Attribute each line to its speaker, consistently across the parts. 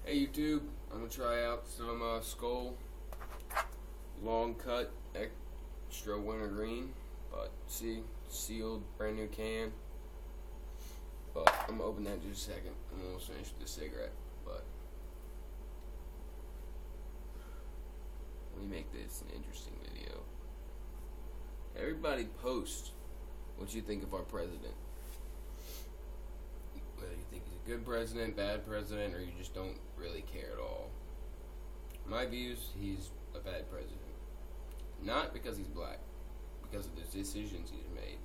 Speaker 1: Hey YouTube, I'm gonna try out some Skoal long cut extra wintergreen, but see, sealed, brand new can. But I'm gonna open that in just a second. I'm almost finished with the cigarette, but let me make this an interesting video. Everybody post what you think of our president. Whether you think he's a good president, bad president, or you just don't really care at all. My views, he's a bad president. Not because he's black, because of the decisions he's made.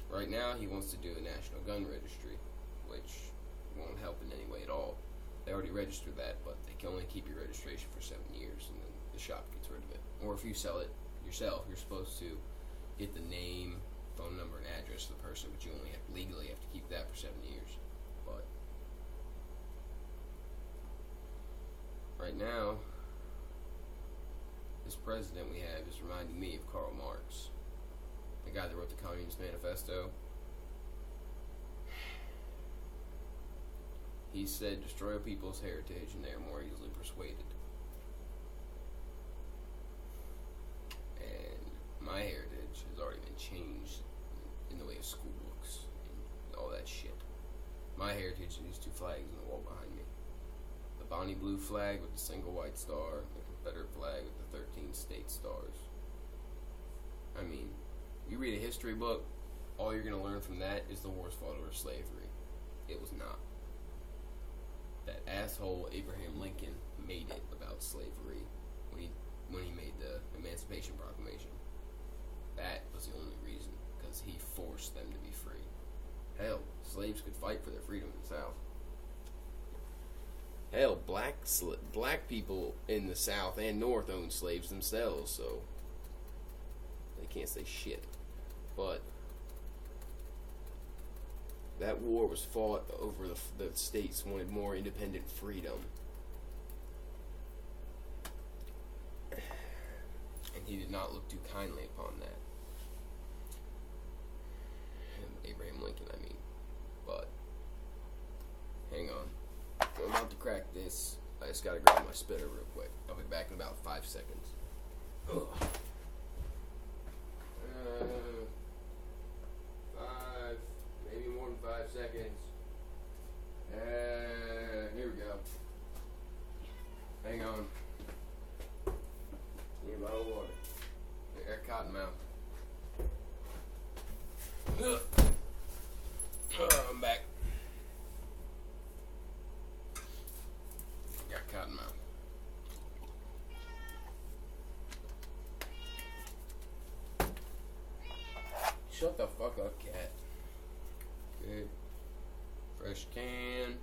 Speaker 1: Right now, he wants to do a national gun registry, which won't help in any way at all. They already registered that, but they can only keep your registration for 7 years, and then the shop gets rid of it. Or if you sell it yourself, you're supposed to get the name, phone number, and address of the person, but you only legally have to keep that for 7 years. But right now, this president we have is reminding me of Karl Marx, the guy that wrote the Communist Manifesto. He said, destroy a people's heritage and they are more easily persuaded. And my heritage has already been changed in the way of school books and all that shit. My heritage is these two flags on the wall behind me. The Bonnie blue flag with the single white star, and the Confederate flag with the 13 state stars. I mean, you read a history book, all you're going to learn from that is the wars fought over slavery. It was not. That asshole Abraham Lincoln made it about slavery when he made the Emancipation Proclamation. That was the only reason, because he forced them to be free. Hell, slaves could fight for their freedom in the South. Hell, black people in the South and North owned slaves themselves, so they can't say shit. But that war was fought over the states wanted more independent freedom. And he did not look too kindly upon that. Abraham Lincoln, I mean. But hang on. I'm about to crack this. I just gotta grab my spitter real quick. I'll be back in about 5 seconds. Ugh. 5, maybe more than 5 seconds. Here we go. Hang on. Need a bottle of water. I got cotton mouth. I'm back. Got cotton mouth. Shut the fuck up, cat. Good. Fresh can.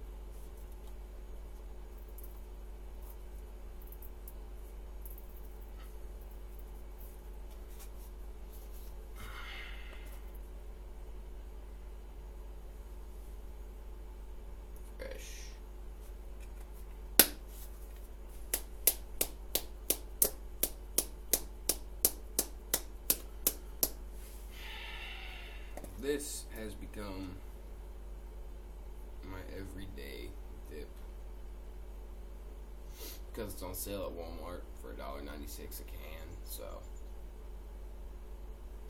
Speaker 1: This has become my everyday dip because it's on sale at Walmart for $1.96 a can. So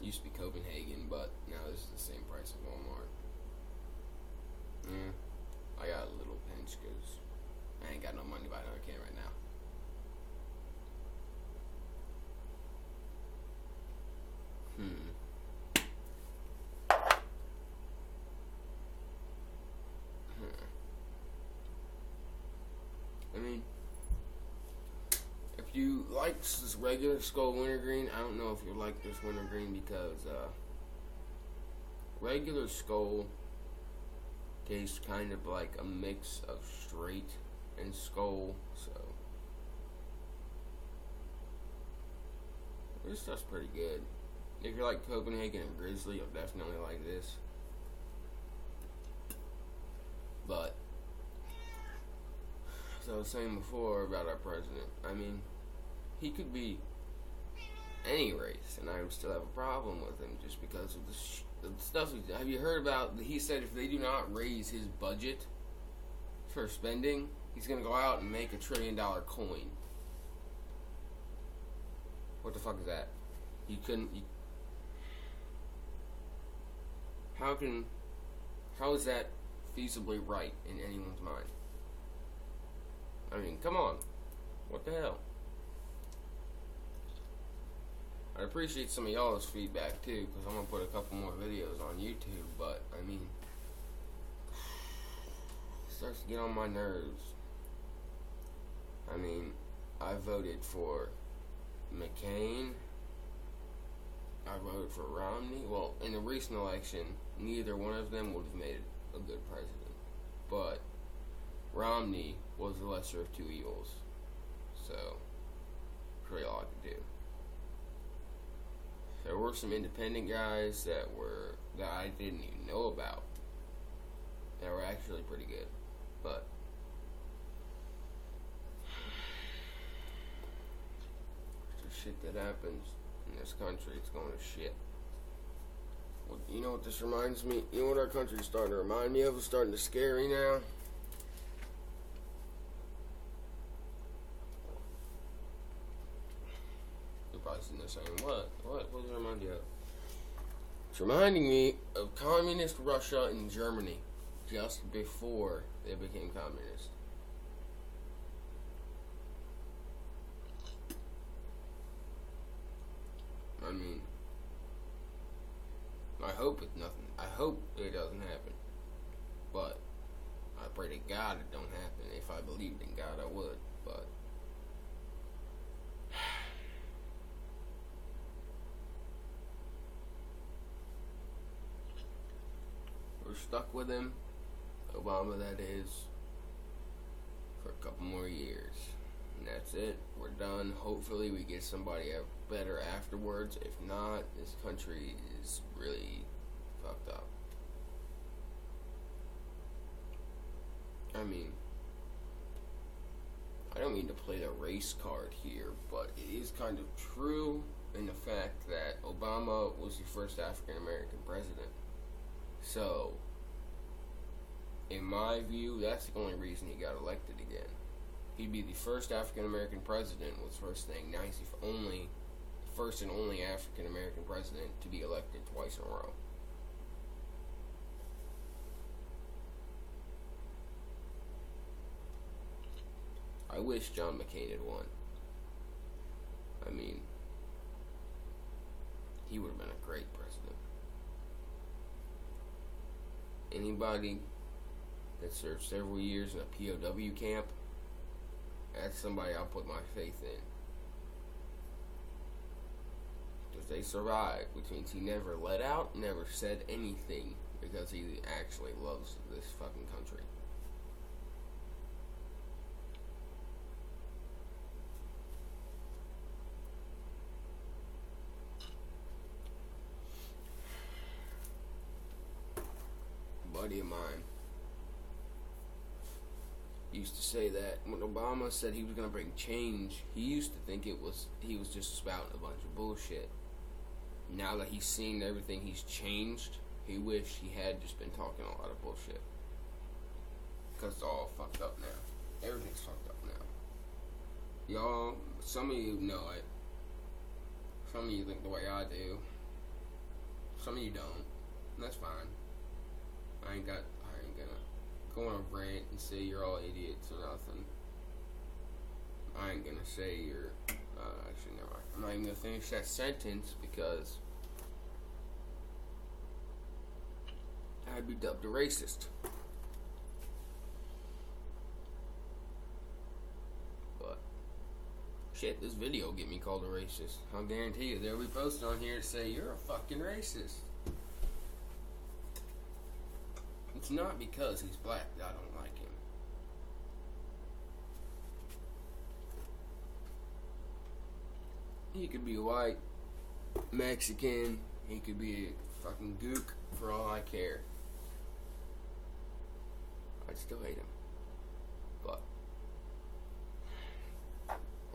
Speaker 1: it used to be Copenhagen, but now this is the same price at Walmart. I got a little pinch because I ain't got no money to buy another can right now. I mean, if you like this regular Skoal Wintergreen, I don't know if you like this wintergreen because regular Skoal tastes kind of like a mix of straight and Skoal, so this stuff's pretty good. If you like Copenhagen and Grizzly, you'll definitely like this. But as I was saying before about our president, I mean, he could be any race, and I would still have a problem with him just because of the stuff. Have you heard about? He said if they do not raise his budget for spending, He's gonna go out and make $1 trillion coin. What the fuck is that? You couldn't. How is that feasibly right in anyone's mind? I mean, come on. What the hell? I appreciate some of y'all's feedback too, because I'm gonna put a couple more videos on YouTube. But I mean, it starts to get on my nerves. I mean, I voted for McCain. I voted for Romney. Well, in the recent election, neither one of them would have made a good president. But Romney was the lesser of two evils. So, that's really all I could do. There were some independent guys that I didn't even know about that were actually pretty good. But the shit that happens in this country, it's going to shit. Well, you know what this reminds me? You know what our country's starting to remind me of? It's starting to scare me now. You're probably sitting there saying, what? What does it remind you of? It's reminding me of communist Russia and Germany just before they became communist. I mean, I hope it doesn't happen. But I pray to God it don't happen. If I believed in God, I would. But we're stuck with him, Obama that is, for a couple more years. And that's it. We're done. Hopefully we get somebody better afterwards. If not, this country is really fucked up. I mean, I don't mean to play the race card here, but it is kind of true in the fact that Obama was the first African American president. So, in my view, that's the only reason he got elected again. He'd be the first African American president, was the first thing. Now he's the first and only African American president to be elected twice in a row. I wish John McCain had won. I mean, he would have been a great president. Anybody that served several years in a POW camp, that's somebody I'll put my faith in. Because they survived, which means he never let out, never said anything, because he actually loves this fucking country. A buddy of mine used to say that when Obama said he was going to bring change, he used to think he was just spouting a bunch of bullshit. Now that he's seen everything he's changed, he wished he had just been talking a lot of bullshit. Because it's all fucked up now. Everything's fucked up now. Y'all, some of you know it. Some of you think the way I do. Some of you don't. And that's fine. I ain't gonna go on a rant and say you're all idiots or nothing. I ain't gonna say you're, actually never mind. I'm not even gonna finish that sentence because I'd be dubbed a racist. But shit, this video will get me called a racist. I'll guarantee you there'll be posts on here that say you're a fucking racist. It's not because he's black that I don't like him. He could be white, Mexican, he could be a fucking gook for all I care. I'd still hate him. But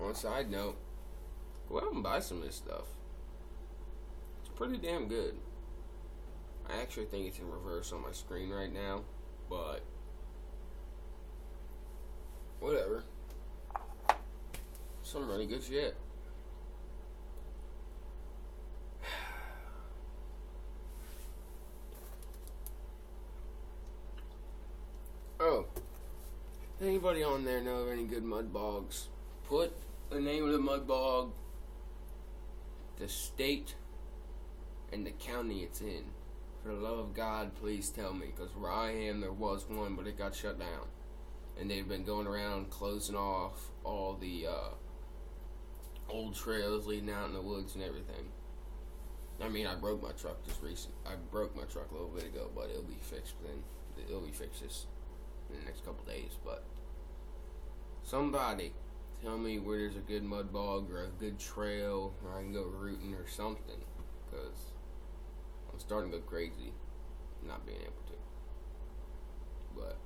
Speaker 1: on a side note, go out and buy some of this stuff. It's pretty damn good. I actually think it's in reverse on my screen right now, but some really good shit. Oh, anybody on there know of any good mud bogs? Put the name of the mud bog, the state, and the county it's in. For the love of God, please tell me, because where I am there was one, but it got shut down. And they've been going around closing off all the old trails leading out in the woods and everything. I mean, I broke my truck I broke my truck a little bit ago, but it'll be fixed then. It'll be fixed in the next couple days. But somebody tell me where there's a good mud bog or a good trail where I can go rooting or something, because I'm starting to go crazy not being able to. But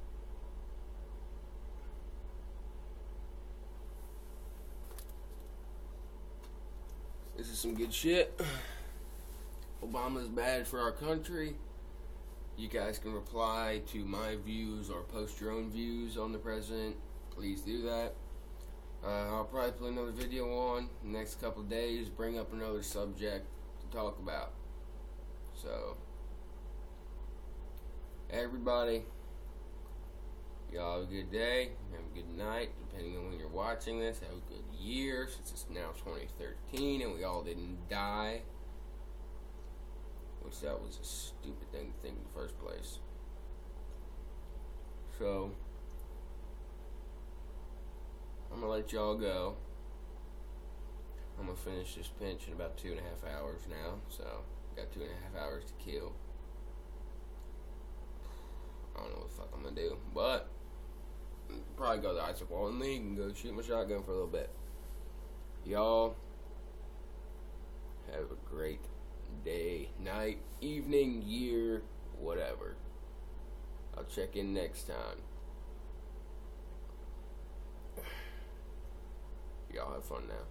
Speaker 1: this is some good shit. Obama's bad for our country. You guys can reply to my views or post your own views on the president. Please do that. I'll probably put another video on the next couple of days, bring up another subject to talk about. So, everybody, y'all have a good day, have a good night, depending on when you're watching this. Have a good year, since it's now 2013 and we all didn't die. Which that was a stupid thing to think in the first place. So, I'm gonna let y'all go. I'm gonna finish this pinch in about 2.5 hours now, so got 2.5 hours to kill. I don't know what the fuck I'm gonna do, but probably go to the Isaac Walton League and go shoot my shotgun for a little bit. Y'all have a great day, night, evening, year, whatever. I'll check in next time. Y'all have fun now.